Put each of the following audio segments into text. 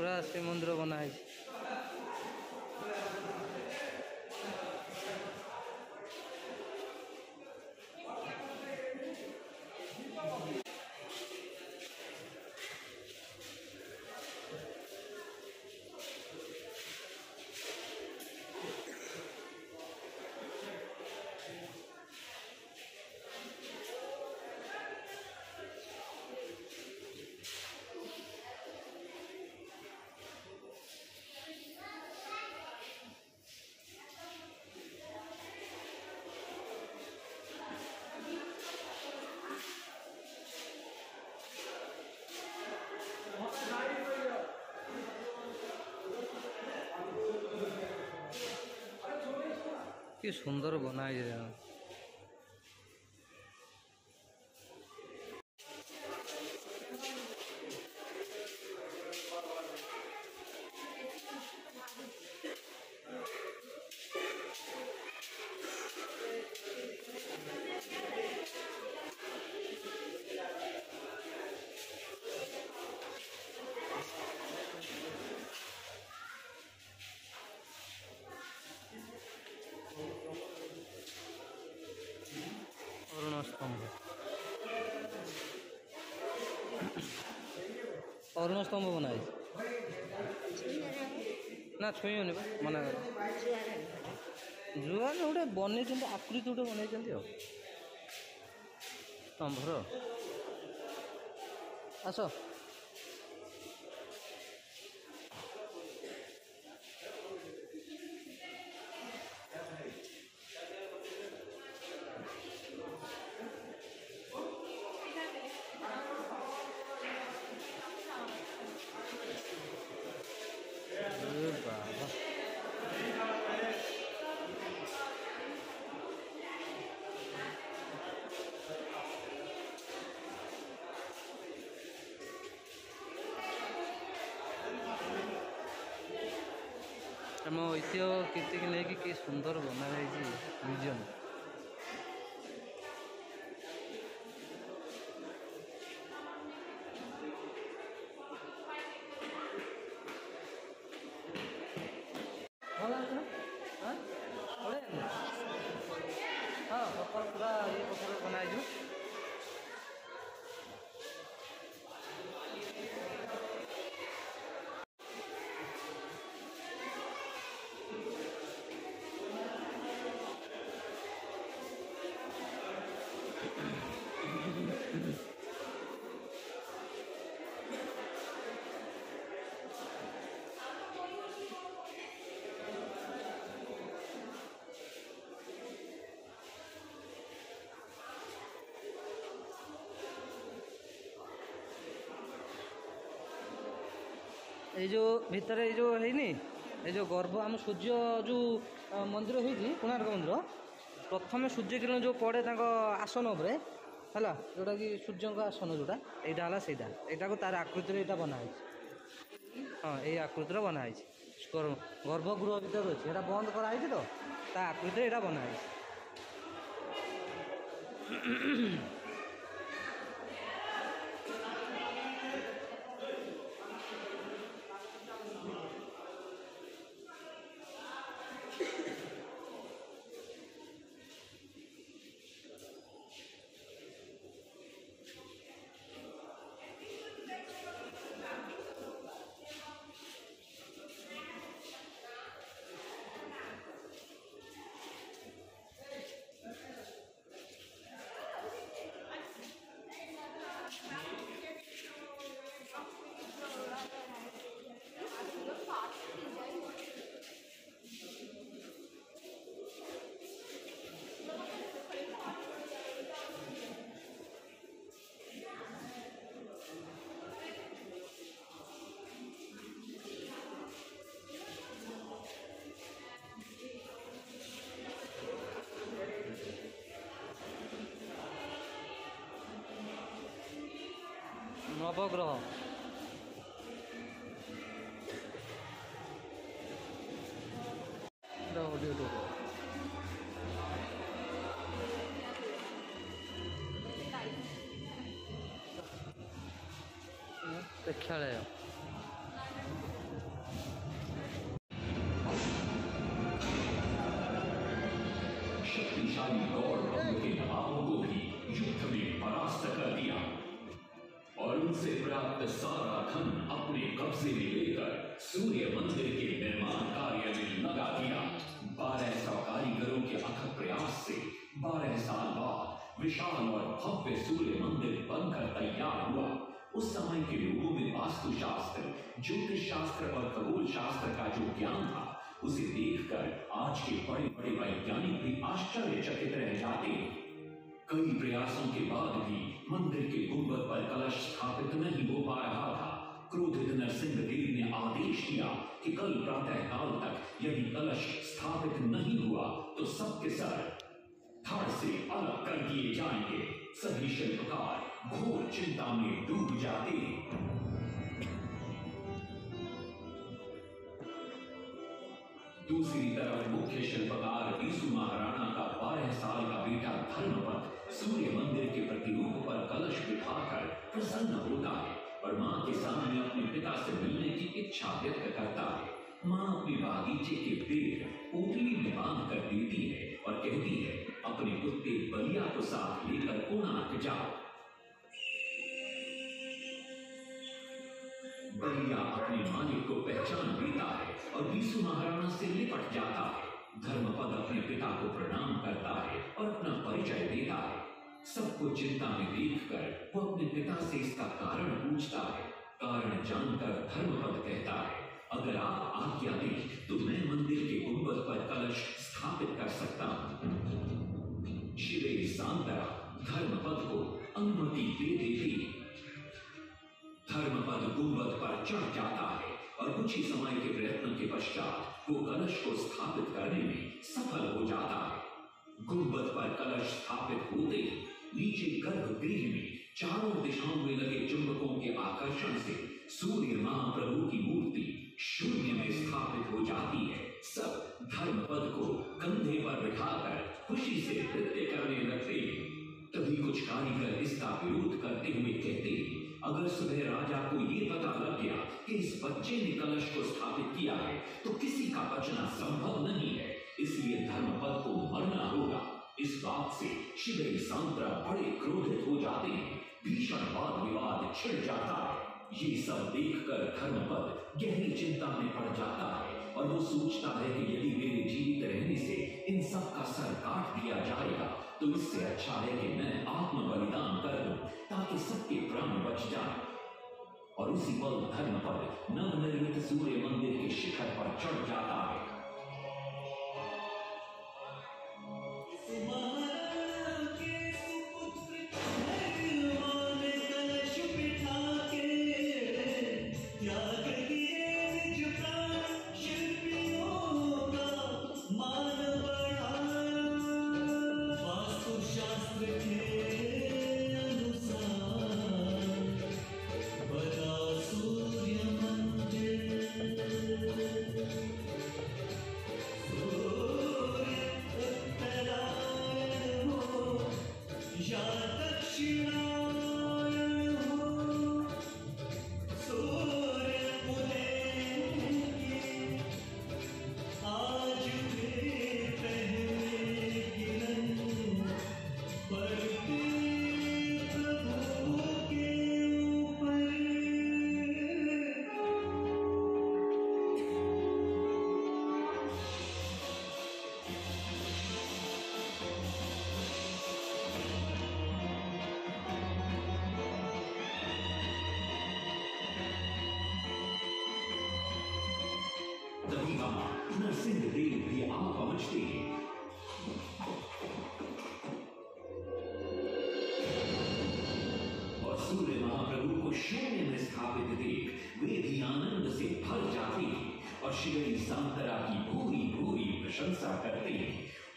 पूरा श्रीमंदिर बनाई। कि सुंदर बनाई है। अरुण स्तंभ अरुण स्तंभ बनाई ना छुई मना कर जुआ गोटे बन आकृति गोटे बन स्तंभर आस बाबा आम ऐतिह्य कीर्ति की लेकिन कि सुंदर बना म्यूजियम। हाँ पत्थर पूरा ये पत्थर बनाई ये जो भितर ये जो है ये जो गर्भ आम सूर्य जो मंदिर होती कोणार्क मंदिर प्रथम सूर्य किरण जो पड़े आसन उपरे है जोटा कि सूर्य आसन जोटा यहाँ है को तार आकृति बनाई। हाँ ये आकृतिर बनाई गर्भगृह भर अच्छे बंद कराई तो आकृति यहाँ बनाई। नवग्रह प्रेक्षालय कब्जे में लेकर सूर्य मंदिर के निर्माण कार्य में लगा दिया। 1200 कारीगरों के अथक प्रयास से 12 साल बाद विशाल और भव्य सूर्य मंदिर बनकर तैयार हुआ। उस समय के लोगों में वास्तुशास्त्र, ज्योतिष शास्त्र और खगोल शास्त्र का जो ज्ञान था, उसे देखकर आज के बड़े बड़े वैज्ञानिक भी आश्चर्यचकित रह जाते। कई प्रयासों के बाद भी मंदिर के गुंबद पर कलश स्थापित नहीं हो पा रहा था। क्रोधित नरसिंह देव ने आदेश दिया कि कल प्रातः काल तक यदि कलश स्थापित नहीं हुआ तो सबके सर धड़ से अलग कर दिए जाएंगे। सभी शिल्पकार घोर चिंता में डूब जाते। दूसरी तरफ मुख्य शिल्पकार बीसू महाराणा का 12 साल का बेटा धर्मपद सूर्य मंदिर के प्रतिरूप पर कलश बिठाकर प्रसन्न होता है और मां के सामने अपने पिता से मिलने की इच्छा व्यक्त करता है। मां अपने बागीचे के पेड़ पोटली में बांध कर देती है और कहती है, अपने कुत्ते बलिया को साथ लेकर कोणार्क जाओ। बलिया अपने मालिक को पहचान लेता है और बीसू महाराणा से लिपट जाता है। धर्मपद अपने पिता को प्रणाम करता है और अपना परिचय देता है। सबको चिंता में देखकर वो अपने पिता से इसका कारण पूछता है। कारण जानकर धर्मपद कहता है, अगर आप आज्ञा दें तो मैं मंदिर के गुंबद पर कलश स्थापित कर सकता हूं। शिवेरी सांतरा धर्मपद को अनुमति दे देती। धर्मपद गुंबद पर चढ़ जाता है और कुछ ही समय के प्रयत्न के पश्चात वो कलश को स्थापित करने में सफल हो जाता है। गुंबद पर कलश स्थापित होते ही नीचे गर्भगृह में चारों दिशाओं में लगे चुंबकों के आकर्षण से सूर्य महाप्रभु की मूर्ति शून्य में स्थापित हो जाती है। सब धर्मपद को कंधे पर बिठाकर खुशी से नृत्य करने लगते हैं। तभी कुछ कारीगर इसका विरोध करते हुए कहते हैं, अगर सुबह राजा को ये पता लग गया कि इस बच्चे ने कलश को स्थापित किया है तो किसी का बचना संभव नहीं है, इसलिए धर्मपद को मरना होगा। इस बात से शिवेरी सांतरा बड़े क्रोधित हो जाते हैं। भीषण वाद विवाद छिड़ जाता है। ये सब देखकर धर्मपद गहरी चिंता में पड़ जाता है और वो सोचता है कि यदि मेरे जीवित रहने से इन सब का सर काट दिया जाएगा तो इससे अच्छा है कि मैं आत्म बलिदान कर दूं ताकि सबके प्राण बच जाएं। और उसी पल धर्मपद नवनिर्मित सूर्य मंदिर के शिखर पर चढ़ जाता है। नरसिंह देव भी आ पहुंचते हैं। और सूर्य महाप्रभु को शून्य में स्थापित देख वे भी आनंद से भर जाते हैं और शिवेरी सांतरा की भूरी भूरी प्रशंसा करते हैं।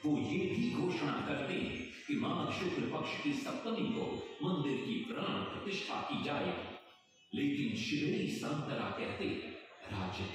वो ये भी घोषणा करते हैं कि माघ शुक्ल पक्ष की सप्तमी को मंदिर की प्राण प्रतिष्ठा की जाएगी। लेकिन शिवेरी सांतरा कहते हैं, राजन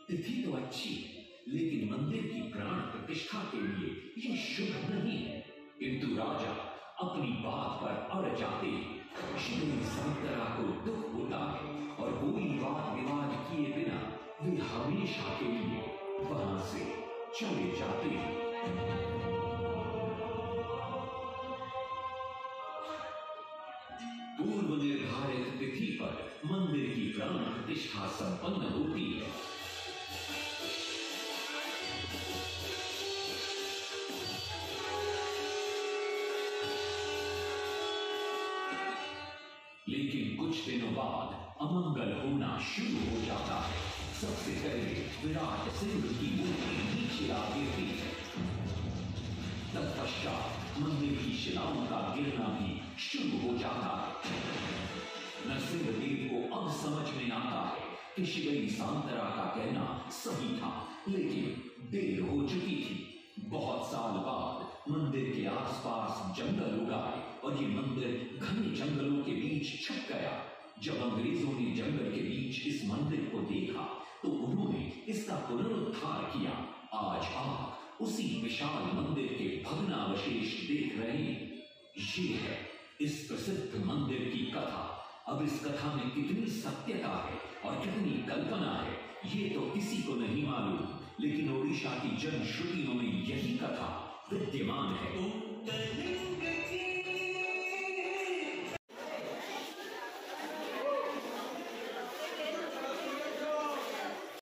तिथि तो अच्छी है लेकिन मंदिर की प्राण प्रतिष्ठा के लिए ये शुभ नहीं है। किंतु राजा अपनी बात पर अड़ जाते हैं। शिवेरी सांतरा को दुख होता है और कोई वाद विवाद किए बिना वे हमेशा के लिए वहां से चले जाते हैं। पूर्व निर्धारित तिथि पर मंदिर की प्राण प्रतिष्ठा संपन्न होती है। लेकिन कुछ दिनों बाद अमंगल होना शुरू हो जाता है। सबसे पहले विराट सिंह की मूर्ति नीचे आ गिरती है। तत्पश्चात मंदिर की शिलाओं का गिरना भी शुरू हो जाता है। नरसिंहदेव को अब समझ में आता है कि शिवई सांतरा का कहना सही था, लेकिन देर हो चुकी थी। बहुत साल बाद मंदिर के आसपास जंगल उगाए और ये मंदिर घने जंगलों के बीच छुप गया। जब अंग्रेजों ने जंगल के बीच इस मंदिर को देखा तो उन्होंने इसका पुनरुद्धार किया। आज आप उसी विशाल मंदिर के भग्नावशेष देख रहे हैं। ये है इस प्रसिद्ध मंदिर की कथा। अब इस कथा में कितनी सत्यता है और कितनी कल्पना है, ये तो किसी को नहीं मालूम, लेकिन ओडिशा की जनश्रुतियों में यही कथा विद्यमान है।